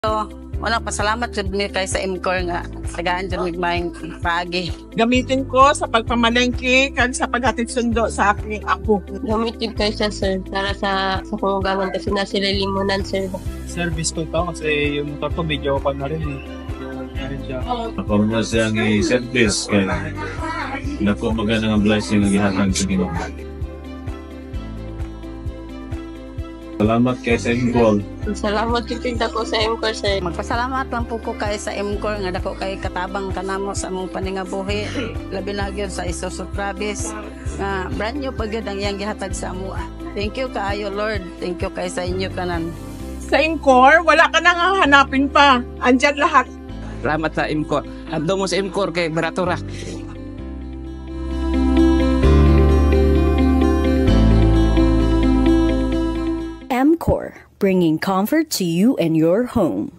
So, unang pasalamat jud mi kay sa MCOR nga tagaan jud mi maayong paagi. Gamitin ko sa pagpamalengke kan sa paghatid sundo sa aking apo. Gamitin kayo siya, sir, para sa kumugangan kasi na sila limunan, sir. Service ko ito kasi yung motor ko medyo pa na rin eh. Na rin siya. Ako na siyang i-service kaya naku maganda ng blessing ang ihatag sa Ginoo. Salamat kay sa Ingol. Salamat tipid ako sa MCOR, sir. Magpasalamat lang po ko kay sa MCOR nga dako kay katabang kanamo sa among paningabuhi. Labi na gyud sa Isuzu Travis nga brand new pa gyud ang iyang gihatag sa amoa. Thank you kaayo Lord. Thank you kay sa inyo tanan. Sa Incor, wala ka nang hanapin pa. Andyan lahat. Salamat sa MCOR. Abdo mo sa MCOR kay Baratura. MCOR, bringing comfort to you and your home.